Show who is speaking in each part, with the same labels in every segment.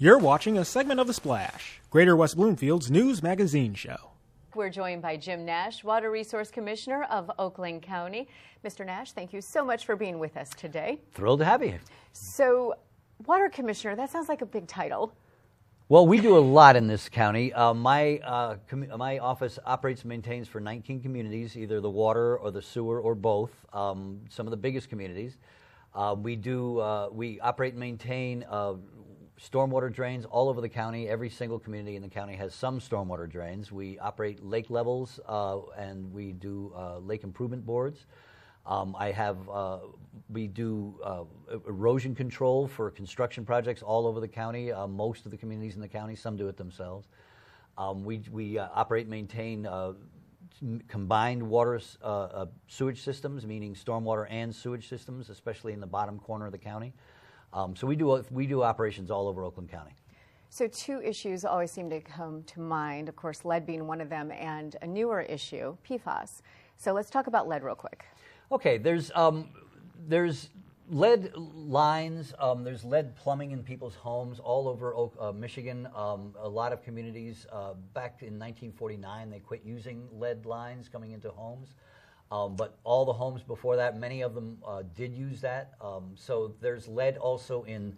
Speaker 1: You're watching a segment of The Splash, Greater West Bloomfield's news magazine show.
Speaker 2: We're joined by Jim Nash, Water Resource Commissioner of Oakland County. Mr. Nash, thank you so much for being with us today.
Speaker 3: Thrilled to have you.
Speaker 2: So, Water Commissioner, that sounds like a big title.
Speaker 3: Well, we do a lot in this county. My office operates and maintains for 19 communities, either the water or the sewer or both, some of the biggest communities. We operate and maintain stormwater drains all over the county. Every single community in the county has some stormwater drains. We operate lake levels and we do lake improvement boards. We do erosion control for construction projects all over the county. Most of the communities in the county, some do it themselves. We operate and maintain combined water sewage systems, meaning stormwater and sewage systems, especially in the bottom corner of the county. So we do operations all over Oakland County.
Speaker 2: So two issues always seem to come to mind, of course, lead being one of them, and a newer issue, PFAS. So let's talk about lead real quick.
Speaker 3: Okay, there's lead lines, there's lead plumbing in people's homes all over Michigan. A lot of communities, back in 1949, they quit using lead lines coming into homes. But all the homes before that, many of them did use that. So there's lead also in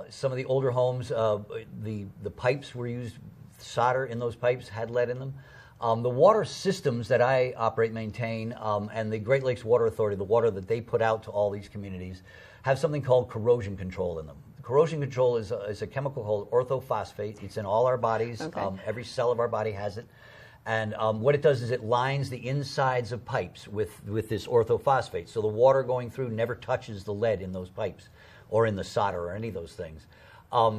Speaker 3: some of the older homes. The pipes were used, solder in those pipes had lead in them. The water systems that I operate, maintain, and the Great Lakes Water Authority, the water that they put out to all these communities, have something called corrosion control in them. Corrosion control is a chemical called orthophosphate. It's in all our bodies. Okay. Every cell of our body has it. And what it does is it lines the insides of pipes with this orthophosphate. So the water going through never touches the lead in those pipes or in the solder or any of those things.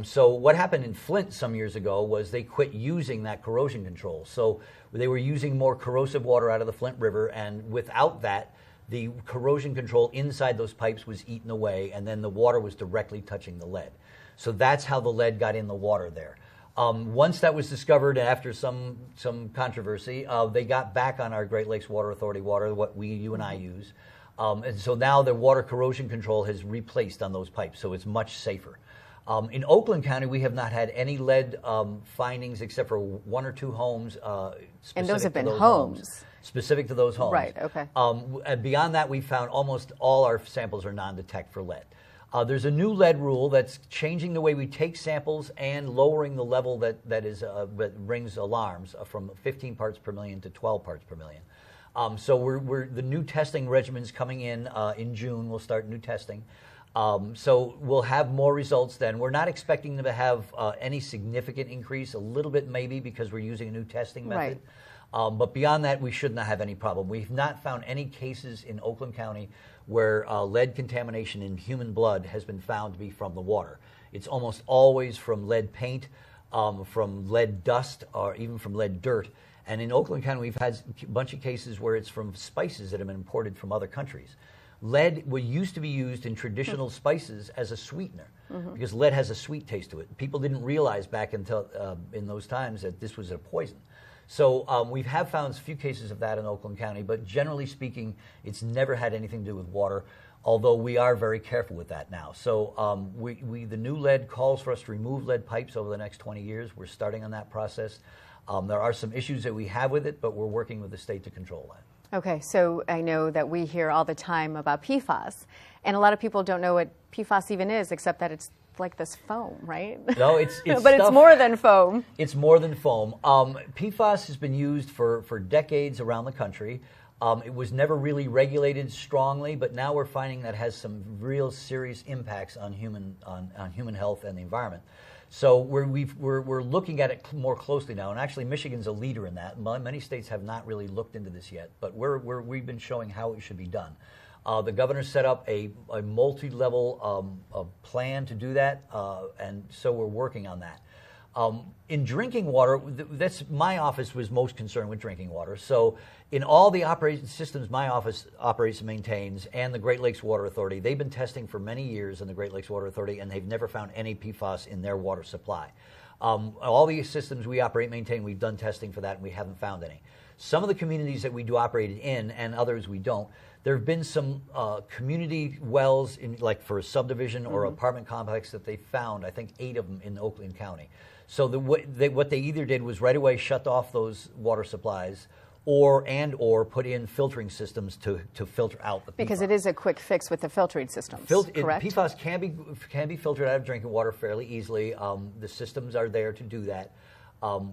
Speaker 3: So what happened in Flint some years ago was they quit using that corrosion control. So they were using more corrosive water out of the Flint River, and without that, the corrosion control inside those pipes was eaten away, and then the water was directly touching the lead. So that's how the lead got in the water there. Once that was discovered, after some controversy, they got back on our Great Lakes Water Authority water, what you and I use. And so now the water corrosion control has replaced on those pipes, so it's much safer. In Oakland County, we have not had any lead findings except for one or two homes.
Speaker 2: And those have been homes.
Speaker 3: Specific to those homes.
Speaker 2: Right, okay.
Speaker 3: And beyond that, we found almost all our samples are non-detect for lead. There's a new lead rule that's changing the way we take samples and lowering the level that rings alarms from 15 parts per million to 12 parts per million. So the new testing regimen's coming in June. We'll start new testing. So we'll have more results then. We're not expecting them to have any significant increase, a little bit maybe because we're using a new testing method. Right. But beyond that, we should not have any problem. We've not found any cases in Oakland County where lead contamination in human blood has been found to be from the water. It's almost always from lead paint, from lead dust, or even from lead dirt. And in Oakland County, we've had a bunch of cases where it's from spices that have been imported from other countries. Lead used to be used in traditional spices as a sweetener because lead has a sweet taste to it. People didn't realize back until in those times that this was a poison. So we have found a few cases of that in Oakland County, but generally speaking, it's never had anything to do with water, although we are very careful with that now. So the new lead calls for us to remove lead pipes over the next 20 years. We're starting on that process. There are some issues that we have with it, but we're working with the state to control that.
Speaker 2: Okay, so I know that we hear all the time about PFAS, and a lot of people don't know what PFAS even is, except that it's like this foam, right?
Speaker 3: No, it's
Speaker 2: but
Speaker 3: stuff,
Speaker 2: it's more than foam.
Speaker 3: It's more than foam. PFAS has been used for decades around the country. It was never really regulated strongly, but now we're finding that has some real serious impacts on human health and the environment. So we're looking at it more closely now, and actually Michigan's a leader in that. Many states have not really looked into this yet, but we've been showing how it should be done. The governor set up a multi-level plan to do that, and so we're working on that. In drinking water, my office was most concerned with drinking water. So in all the operating systems my office operates and maintains, and the Great Lakes Water Authority, they've been testing for many years in the Great Lakes Water Authority, and they've never found any PFAS in their water supply. All the systems we operate and maintain, we've done testing for that, and we haven't found any. Some of the communities that we do operate in, and others we don't, there have been some community wells, in, like for a subdivision or apartment complex that they found, I think 8 of them in Oakland County. So what they either did was right away shut off those water supplies, or put in filtering systems to filter out the PFAS.
Speaker 2: Because it is a quick fix with the filtering systems, correct?
Speaker 3: PFAS can be filtered out of drinking water fairly easily. The systems are there to do that.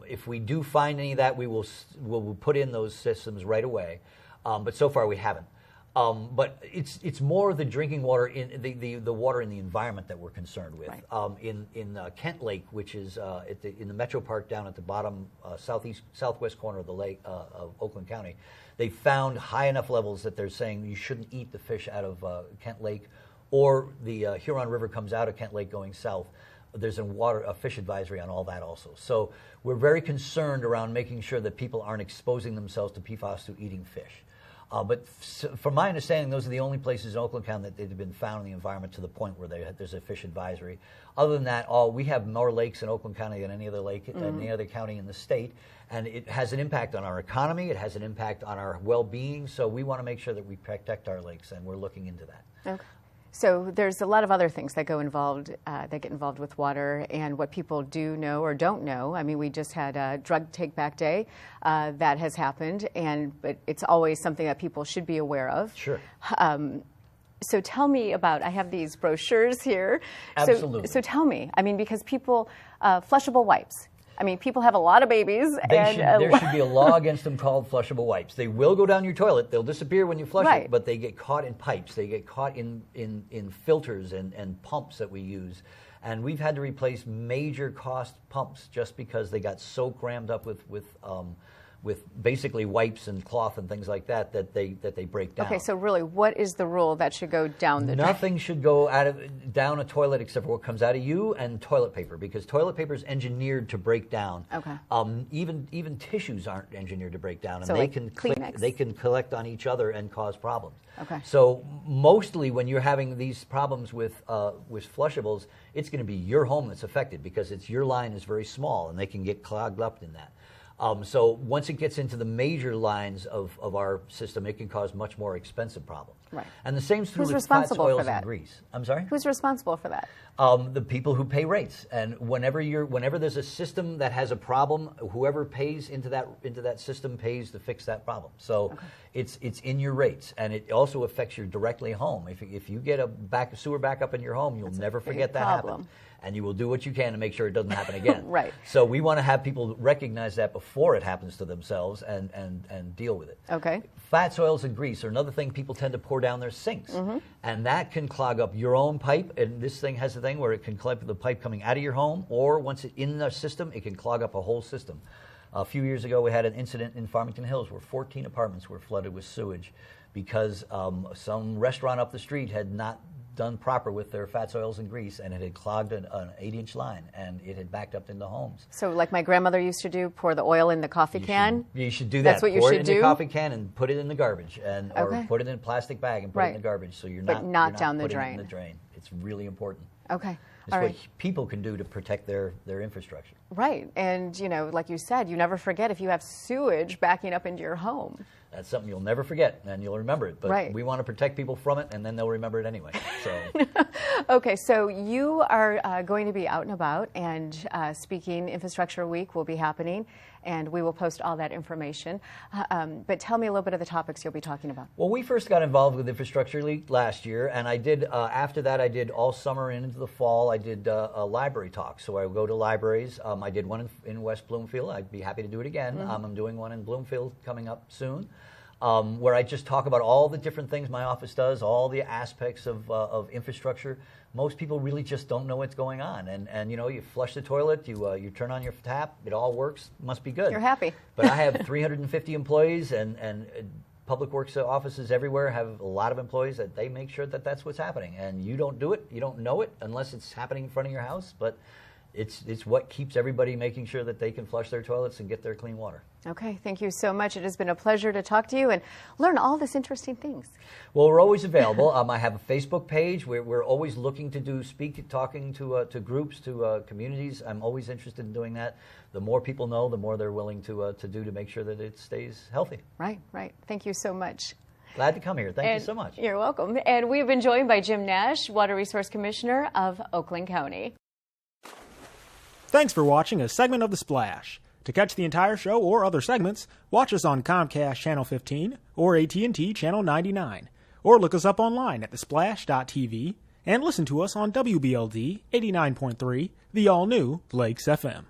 Speaker 3: If we do find any of that, we'll put in those systems right away. But so far we haven't. But it's more the drinking water, in the water in the environment that we're concerned with.
Speaker 2: Right.
Speaker 3: In Kent Lake, which is in the Metro Park down at the bottom southwest corner of the lake of Oakland County, they found high enough levels that they're saying you shouldn't eat the fish out of Kent Lake, or the Huron River comes out of Kent Lake going south. There's a fish advisory on all that also. So we're very concerned around making sure that people aren't exposing themselves to PFAS through eating fish. But from my understanding, those are the only places in Oakland County that they've been found in the environment to the point where there's a fish advisory. Other than that, we have more lakes in Oakland County than any other lake, any other county in the state, and it has an impact on our economy. It has an impact on our well-being. So we want to make sure that we protect our lakes, and we're looking into that.
Speaker 2: Okay. So there's a lot of other things that get involved with water, and what people do know or don't know. I mean, we just had a drug take-back day that has happened, but it's always something that people should be aware of.
Speaker 3: Sure.
Speaker 2: So tell me about, I have these brochures here.
Speaker 3: Absolutely.
Speaker 2: So tell me, I mean, because people, flushable wipes. I mean, people have a lot of babies.
Speaker 3: There should be a law against them called flushable wipes. They will go down your toilet. They'll disappear when you flush it, but they get caught in pipes. They get caught in filters and pumps that we use. And we've had to replace major cost pumps just because they got so crammed up with basically wipes and cloth and things like that they break down.
Speaker 2: Okay, so really, what is the rule that should go down the drain?
Speaker 3: Nothing should go down a toilet except for what comes out of you, and toilet paper, because toilet paper is engineered to break down.
Speaker 2: Okay.
Speaker 3: Even tissues aren't engineered to break down, and
Speaker 2: So
Speaker 3: they
Speaker 2: like
Speaker 3: can collect on each other and cause problems.
Speaker 2: Okay.
Speaker 3: So mostly when you're having these problems with flushables, it's going to be your home that's affected because your line is very small and they can get clogged up in that. So once it gets into the major lines of our system, it can cause much more expensive problems.
Speaker 2: Right.
Speaker 3: And the same is true
Speaker 2: Who's
Speaker 3: with fats,
Speaker 2: responsible
Speaker 3: oils,
Speaker 2: for that?
Speaker 3: and grease. I'm sorry?
Speaker 2: Who's responsible for that?
Speaker 3: The people who pay rates. And whenever there's a system that has a problem, whoever pays into that system pays to fix that problem. So it's in your rates, and it also affects your directly home. If you get a sewer backup in your home, you'll never forget that happened. And you will do what you can to make sure it doesn't happen again.
Speaker 2: Right.
Speaker 3: So we want to have people recognize that before it happens to themselves and deal with it.
Speaker 2: Okay.
Speaker 3: Fats, oils, and grease are another thing people tend to pour down their sinks. And that can clog up your own pipe. And this thing has a thing where it can clog the pipe coming out of your home, or once it's in the system, it can clog up a whole system. A few years ago, we had an incident in Farmington Hills where 14 apartments were flooded with sewage because some restaurant up the street had not done proper with their fats, oils, and grease, and it had clogged an 8-inch line, and it had backed up into homes.
Speaker 2: So like my grandmother used to do, pour the oil in the coffee can?
Speaker 3: You should do that.
Speaker 2: That's what you
Speaker 3: pour
Speaker 2: should
Speaker 3: it in
Speaker 2: do?
Speaker 3: the coffee can and put it in the garbage, or put it in a plastic bag and put it in the garbage, so you're not
Speaker 2: down the
Speaker 3: putting
Speaker 2: drain.
Speaker 3: it in the drain. It's really important.
Speaker 2: Okay.
Speaker 3: It's
Speaker 2: All
Speaker 3: what
Speaker 2: right.
Speaker 3: people can do to protect their infrastructure.
Speaker 2: Right. And, like you said, you never forget if you have sewage backing up into your home.
Speaker 3: That's something you'll never forget, and you'll remember it. But we want to protect people from it, and then they'll remember it anyway. So.
Speaker 2: Okay, so you are going to be out and about, and speaking Infrastructure Week will be happening, and we will post all that information. But tell me a little bit of the topics you'll be talking about.
Speaker 3: Well, we first got involved with Infrastructure Week last year, and I did, after that, I did all summer and into the fall, I did a library talk. So I would go to libraries. I did one in West Bloomfield. I'd be happy to do it again. I'm doing one in Bloomfield coming up soon. Where I just talk about all the different things my office does, all the aspects of infrastructure. Most people really just don't know what's going on. And you flush the toilet, you turn on your tap, it all works, must be good.
Speaker 2: You're happy.
Speaker 3: But I have 350 employees, and public works offices everywhere have a lot of employees that they make sure that that's what's happening. And you don't do it, you don't know it unless it's happening in front of your house. But it's what keeps everybody making sure that they can flush their toilets and get their clean water.
Speaker 2: Okay, thank you so much. It has been a pleasure to talk to you and learn all this interesting things.
Speaker 3: Well, we're always available. I have a Facebook page. We're always looking to talking to groups, to communities. I'm always interested in doing that. The more people know, the more they're willing to do to make sure that it stays healthy.
Speaker 2: Right. Thank you so much.
Speaker 3: Glad to come here. Thank you so much.
Speaker 2: You're welcome. And we've been joined by Jim Nash, Water Resource Commissioner of Oakland County.
Speaker 1: Thanks for watching a segment of The Splash. To catch the entire show or other segments, watch us on Comcast Channel 15 or AT&T Channel 99. Or look us up online at thesplash.tv and listen to us on WBLD 89.3, the all-new Lakes FM.